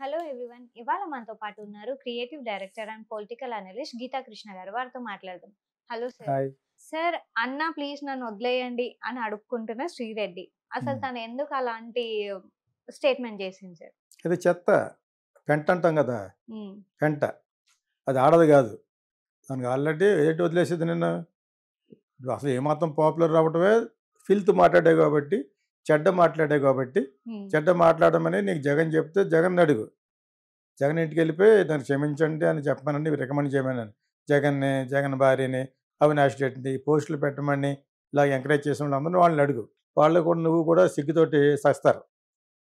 Hello everyone. ఇవాళ మనతో పాటు ఉన్నారు creative director and political analyst Geetha Krishna garu. వారితో మాట్లాడదాం. Hello sir. హాయ్. సార్, అన్న ప్లీజ్ నన్ను వదిలేయండి అని అడుక్కుంటున్న శ్రీరెడ్డి. అసలు తను ఎందుకు అలాంటి స్టేట్మెంట్ చేసింది సార్? ఇది చెత్త పెంట అంటాం కదా, పెంట అది ఆడదు కాదు. దానికి ఆల్రెడీ ఏంటి వదిలేసేది నిన్ను? అసలు ఏమాత్రం పాపులర్ అవ్వటమే ఫిల్త్ మాట్లాడే కాబట్టి, చెడ్డ మాట్లాడే కాబట్టి. చెడ్డ మాట్లాడమని నీకు జగన్ చెప్తే జగన్ అడుగు. జగన్ ఇంటికి వెళ్ళిపోయి దాన్ని క్షమించండి అని చెప్పమనండి, రికమెండ్ చేయమని. జగన్ని, జగన్ భార్యని, అవినాష్ రెడ్డిని పోస్టులు పెట్టమని ఇలా ఎంకరేజ్ చేసిన వాళ్ళందరూ వాళ్ళని అడుగు. వాళ్ళు కూడా నువ్వు కూడా సిగ్గుతోటి సస్తారు.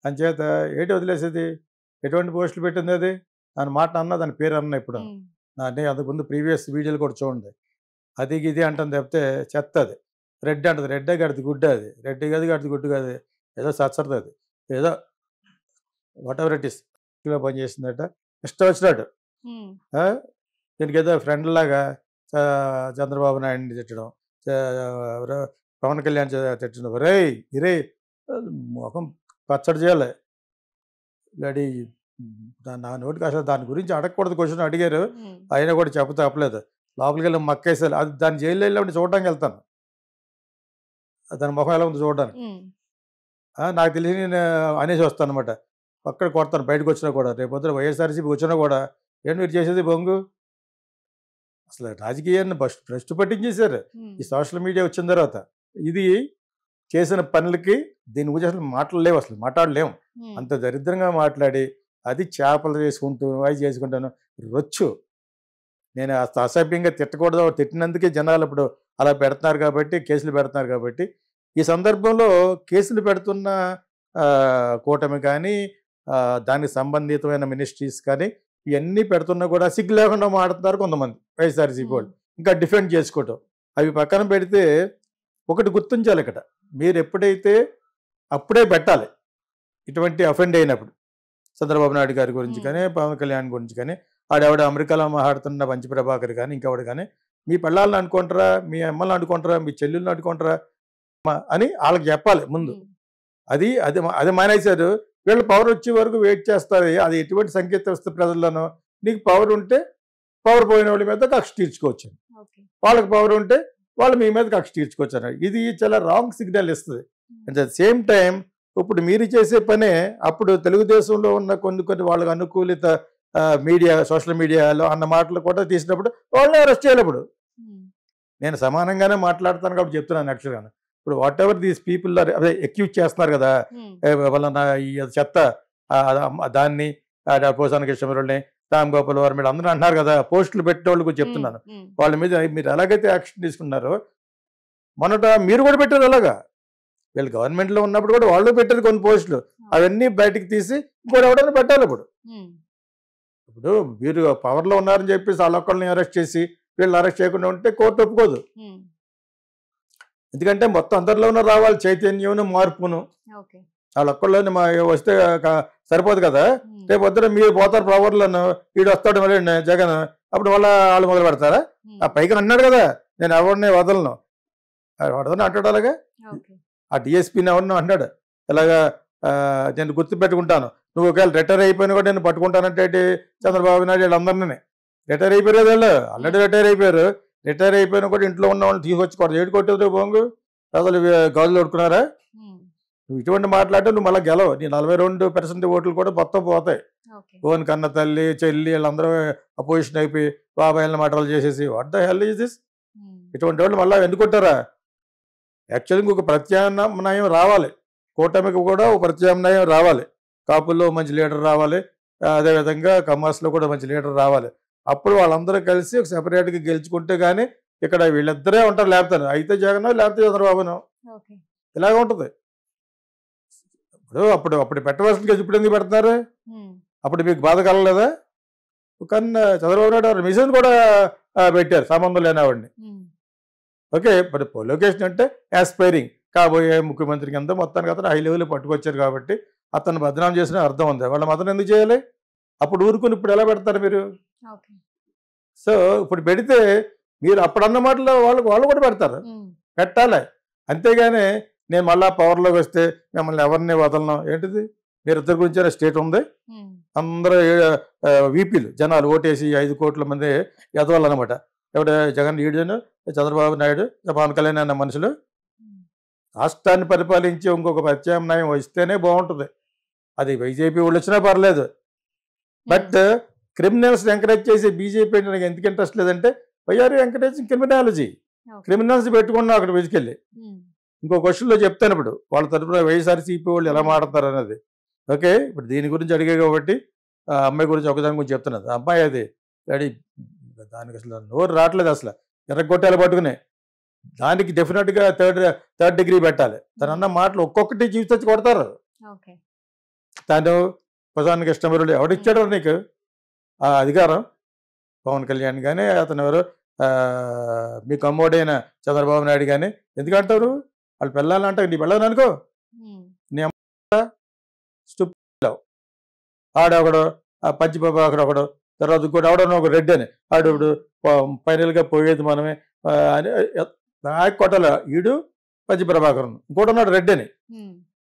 అంచేత ఏంటి వదిలేసేది? ఎటువంటి పోస్టులు పెట్టింది అది? దాని మాట అన్నా, దాని పేరు అన్నా. ఇప్పుడు దాన్ని అంతకుముందు ప్రీవియస్ వీడియోలు కూడా చూడండి. అది ఇది అంటుంది తప్పితే చెత్త అది. రెడ్ అంటది, రెడ్డే గడిది గుడ్డ, అది రెడ్డి గది గడిది గుడ్డు కాదు, ఏదో సచ్చరది అది, ఏదో వాట్ ఎవర్ ఇట్ ఇస్ పనిచేసిందట ఇష్టం వచ్చినట్టు. దీనికి ఏదో ఫ్రెండ్ లాగా చంద్రబాబు నాయుడిని తిట్టడం, పవన్ కళ్యాణ్ తిట్టడం. రే ఇరే ముఖం పచ్చడి చేయాలి. గడి నా నోటికి అసలు దాని గురించి అడగకూడదు. క్వశ్చన్ అడిగారు, అయినా కూడా చెప్ప తప్పలేదు. లోపలికి వెళ్ళి మక్కేసారు. అది దాని జైల్లో వెళ్ళి చూడడానికి వెళ్తాను, దాని ముఖం ఎలా ఉంది చూడడానికి. నాకు తెలిసి నేను అనేసి వస్తాను అనమాట. అక్కడ కొడతాను బయటకు వచ్చినా కూడా. రేపు పొద్దున వైఎస్ఆర్సీపీ వచ్చినా కూడా ఏంటి మీరు చేసేది బొంగు? అసలు రాజకీయాన్ని భ్రష్టు పట్టించేశారు ఈ సోషల్ మీడియా వచ్చిన తర్వాత. ఇది చేసిన పనులకి దీని గురించి అసలు మాట్లాడలేవు, అసలు మాట్లాడలేము. అంత దరిద్రంగా మాట్లాడి అది చేపలు చేసుకుంటూ అవి చేసుకుంటాను రొచ్చు. నేను అసభ్యంగా తిట్టకూడదు, తిట్టినందుకే జనాలు ఇప్పుడు అలా పెడుతున్నారు కాబట్టి, కేసులు పెడుతున్నారు కాబట్టి. ఈ సందర్భంలో కేసులు పెడుతున్న కూటమి కానీ, దానికి సంబంధితమైన మినిస్ట్రీస్ కానీ ఇవన్నీ పెడుతున్నా కూడా సిగ్గు లేకుండా మాట్లాడుతున్నారు కొంతమంది వైఎస్ఆర్సీపీ వాళ్ళు. ఇంకా డిఫెండ్ చేసుకోవటం అవి పక్కన పెడితే, ఒకటి గుర్తించాలి ఇక్కడ. మీరు ఎప్పుడైతే అప్పుడే పెట్టాలి ఇటువంటి అఫెండ్ అయినప్పుడు. చంద్రబాబు నాయుడు గారి గురించి కానీ, పవన్ కళ్యాణ్ గురించి కానీ, ఆడెవడ అమెరికాలో మాట్లాడుతున్న పంచి ప్రభాకర్ కానీ, ఇంకెవడు కానీ, మీ పిల్లల్ని అనుకుంటారా, మీ అమ్మల్ని అనుకుంటారా, మీ చెల్లెల్ని అనుకుంటారా అని వాళ్ళకి చెప్పాలి ముందు. అది అది అది మానేశారు. వీళ్ళు పవర్ వచ్చే వరకు వెయిట్ చేస్తారు. అది ఎటువంటి సంకేతం వస్తే ప్రజల్లోనూ, నీకు పవర్ ఉంటే పవర్ పోయిన వాళ్ళ మీద కక్ష తీర్చుకోవచ్చు, వాళ్ళకి పవర్ ఉంటే వాళ్ళు మీ మీద కక్ష తీర్చుకోవచ్చు అన్నారు. ఇది చాలా రాంగ్ సిగ్నల్ ఇస్తుంది. అట్ ద సేమ్ టైం ఇప్పుడు మీరు చేసే పనే అప్పుడు తెలుగుదేశంలో ఉన్న కొన్ని వాళ్ళకి అనుకూలిత మీడియా, సోషల్ మీడియాలో అన్న మాటలు కూడా తీసినప్పుడు వాళ్ళని అరెస్ట్ చేయాలి. ఇప్పుడు నేను సమానంగానే మాట్లాడతాను కాబట్టి చెప్తున్నాను. యాక్చువల్గా ఇప్పుడు వాట్ ఎవర్ దీస్ పీపుల్ అదే అక్యూజ్ చేస్తున్నారు కదా, వాళ్ళ ఈ చెత్త దాన్ని పోసాన కృష్ణమూర్తిని, రామ్ గోపాల్ వర్మ అందరూ అంటున్నారు కదా, పోస్టులు పెట్టేవాళ్ళు కూడా చెప్తున్నాను. వాళ్ళ మీద మీరు ఎలాగైతే యాక్షన్ తీసుకున్నారో మొన్నట మీరు కూడా పెట్టారు అలాగా. వీళ్ళు గవర్నమెంట్లో ఉన్నప్పుడు కూడా వాళ్ళు పెట్టారు కొన్ని పోస్టులు. అవన్నీ బయటకు తీసి ఇంకోటి ఎవడైనా పెట్టాలి. ఇప్పుడు మీరు పవర్లో ఉన్నారని చెప్పేసి వాళ్ళొక్కళ్ళని అరెస్ట్ చేసి వీళ్ళు అరెస్ట్ చేయకుండా ఉంటే కోర్టు ఒప్పుకోదు. ఎందుకంటే మొత్తం అందరిలో ఉన్న రావాలి చైతన్యం, మార్పును. వాళ్ళొక్కళ్ళని వస్తే సరిపోదు కదా. రేపు వద్ద మీరు పోతారు పవర్లను, వీడు వస్తాడు మళ్ళీ జగన్, అప్పుడు వాళ్ళు మొదలు పెడతారా? ఆ పైగా అన్నాడు కదా, నేను ఎవరిని వదలను అంటాడు. అలాగా ఆ డిఎస్పీని ఎవరినో అన్నాడు, ఇలాగా నేను గుర్తుపెట్టుకుంటాను, నువ్వు ఒకవేళ రిటైర్ అయిపోయినా కూడా నేను పట్టుకుంటానంటే చంద్రబాబు నాయుడు వీళ్ళందరినీ. రిటైర్ అయిపోయారు కదా వాళ్ళు, ఆల్రెడీ రిటైర్ అయిపోయారు. రిటైర్ అయిపోయినా కూడా ఇంట్లో ఉన్న వాళ్ళని తీసుకొచ్చి ఏడు కొట్టేది బొంగు. అసలు గాజులు కొట్టుకున్నారా? నువ్వు ఇటువంటి మాట్లాడితే నువ్వు మళ్ళీ గెలవు. నీ 42% ఓట్లు కూడా మొత్తం పోతాయి. ఓన్ కన్న తల్లి, చెల్లి వీళ్ళందరూ అపోజిషన్ అయిపోయి బాబాయిల మాటలు చేసేసి what the hell is this? ఇటువంటి వాళ్ళు మళ్ళీ ఎందుకుంటారా? యాక్చువల్గా ఇంకొక ప్రత్యామ్నాయం రావాలి, కూటమికి కూడా ఒక ప్రత్యామ్నాయం రావాలి. కాపుల్లో మంచి లీడర్ రావాలి, అదేవిధంగా కమాస్లో కూడా మంచి లీడర్ రావాలి. అప్పుడు వాళ్ళందరూ కలిసి ఒక సెపరేట్గా గెలుచుకుంటే కానీ ఇక్కడ వీళ్ళిద్దరే ఉంటారు. లేపుతారు అయితే జగన్, లేకపోతే చంద్రబాబును. ఇలాగ ఉంటుంది. అప్పుడు పెట్టవలసిన ఇప్పుడు ఎందుకు పెడుతున్నారు? అప్పుడు మీకు బాధ కలగలేదా? కానీ చంద్రబాబు నాయుడు మిషన్ కూడా పెట్టారు సంబంధం లేనివాడిని. ఓకే, మరి లొకేషన్ అంటే యాస్పైరింగ్ కాబోయే ముఖ్యమంత్రి కింద మొత్తానికి అతను హై లెవెల్ పట్టుకొచ్చారు కాబట్టి అతను బదనాం చేసిన అర్థం ఉంది. వాళ్ళ మతను ఎందుకు చేయాలి? అప్పుడు ఊరుకుని ఇప్పుడు ఎలా పెడతారు మీరు? సో ఇప్పుడు పెడితే మీరు అప్పుడన్న మాటలు వాళ్ళు కూడా పెడతారు, పెట్టాలి. అంతేగాని నేను మళ్ళీ పవర్లోకి వస్తే మిమ్మల్ని ఎవరిని వదలను ఏంటిది? మీరిద్దరి గురించి స్టేట్ ఉంది. అందరూ వీపీలు జనాలు ఓటేసి 5 కోట్ల మంది ఎదవాళ్ళు అనమాట. ఎవడ జగన్ ఈడును, చంద్రబాబు నాయుడు, పవన్ కళ్యాణ్ అన్న మనుషులు రాష్ట్రాన్ని పరిపాలించి ఇంకొక ప్రత్యామ్నాయం వస్తేనే బాగుంటుంది. అది బీజేపీ వాళ్ళు వచ్చినా పర్లేదు. బట్ క్రిమినల్స్ ఎంకరేజ్ చేసి బీజేపీ అంటే నాకు ఎందుకు ఇంట్రెస్ట్ లేదంటే వైఆర్ ఎంకరేజింగ్ క్రిమినాలజీ. క్రిమినల్స్ పెట్టుకున్నా అక్కడ వెతికెళ్ళి ఇంకో క్వశ్చన్లో చెప్తాను ఇప్పుడు వాళ్ళ తరఫున వైఎస్ఆర్సీపీ వాళ్ళు ఎలా మాట్లాడతారు అనేది. ఓకే, ఇప్పుడు దీని గురించి అడిగే కాబట్టి ఆ అమ్మాయి గురించి ఒకదాని గురించి చెప్తున్నది. ఆ అమ్మాయి అది రెడీ, దానికి అసలు నోరు రావట్లేదు, అసలు ఎర్రగొట్టాలు పట్టుకునే. దానికి డెఫినెట్గా థర్డ్ డిగ్రీ పెట్టాలి. తను అన్న మాటలు ఒక్కొక్కటి జీవితం కొడతారు. తను ప్రధానికి ఇష్టమరుడు ఎవడిచ్చాడు నీకు ఆ అధికారం? పవన్ కళ్యాణ్ కానీ అతను ఎవరు మీకు అమ్మోడైన చంద్రబాబు నాయుడు కానీ ఎందుకంటారు? వాళ్ళు పెళ్ళాలంటే నీ పెళ్ళని అనుకో, నీ అమ్మ స్టూప్ ఆడొకడు పంచి ప్రభాకర్ ఒకడు, తర్వాత ఇంకోటి ఆవిడ ఒక రెడ్డి అని ఆడు ఇప్పుడు ఫైనల్గా పోయేది మనమే అని నాకు కొట్టాల. ఈడు పంచి ప్రభాకర్, ఇంకోటి ఉన్నాడు రెడ్డి అని.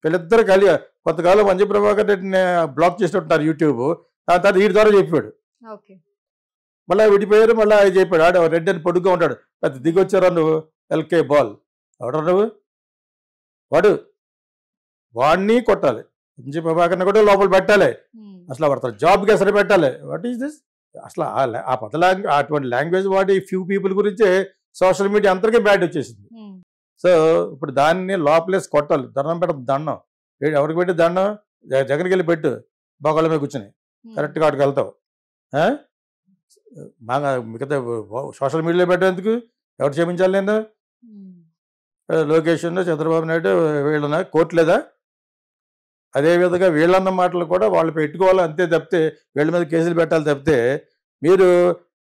వీళ్ళిద్దరు కలిగి కొంతకాలం పంచి ప్రభాకర్ రెడ్డిని బ్లాక్ చేసినట్టున్నారు యూట్యూబ్. దాని తర్వాత వీడి ద్వారా చెప్పాడు, మళ్ళీ విడిపోయారు, మళ్ళీ అది చెప్పాడు. ఆడు రెడ్డి అని పొడుగ్గా ఉంటాడు, పెద్ద దిగొచ్చారా నువ్వు ఎల్కే బాల్ ఎవడ నువ్వు? వాడిని కొట్టాలి, పంచి ప్రభాకర్ని కూడా లోపల పెట్టాలి. అసలు పడతారు జాబ్కి అసలు పెట్టాలి. What is this? అసలు ఆ పద అటువంటి లాంగ్వేజ్ వాడి ఫ్యూ పీపుల్ గురించే సోషల్ మీడియా అందరికీ బ్యాడ్ వచ్చేసింది. సో ఇప్పుడు దాన్ని లోపలేసి కొట్టాలి. దండం పెట్టదు, దండం ఎవరికి పెట్టి దండం జగన్కి వెళ్ళి పెట్టు, బొగల మీద కూర్చొని కరెక్ట్గా వాటికి వెళ్తావు. మిగతా సోషల్ మీడియాలో పెట్టేందుకు ఎవరు క్షమించాలి? నేను లోకేష్ చంద్రబాబు నాయుడు వీళ్ళన కోర్టు లేదా? అదేవిధంగా వీళ్ళన్న మాటలు కూడా వాళ్ళు పెట్టుకోవాలి అంతే తప్పితే వీళ్ళ మీద కేసులు పెట్టాలి తప్పితే మీరు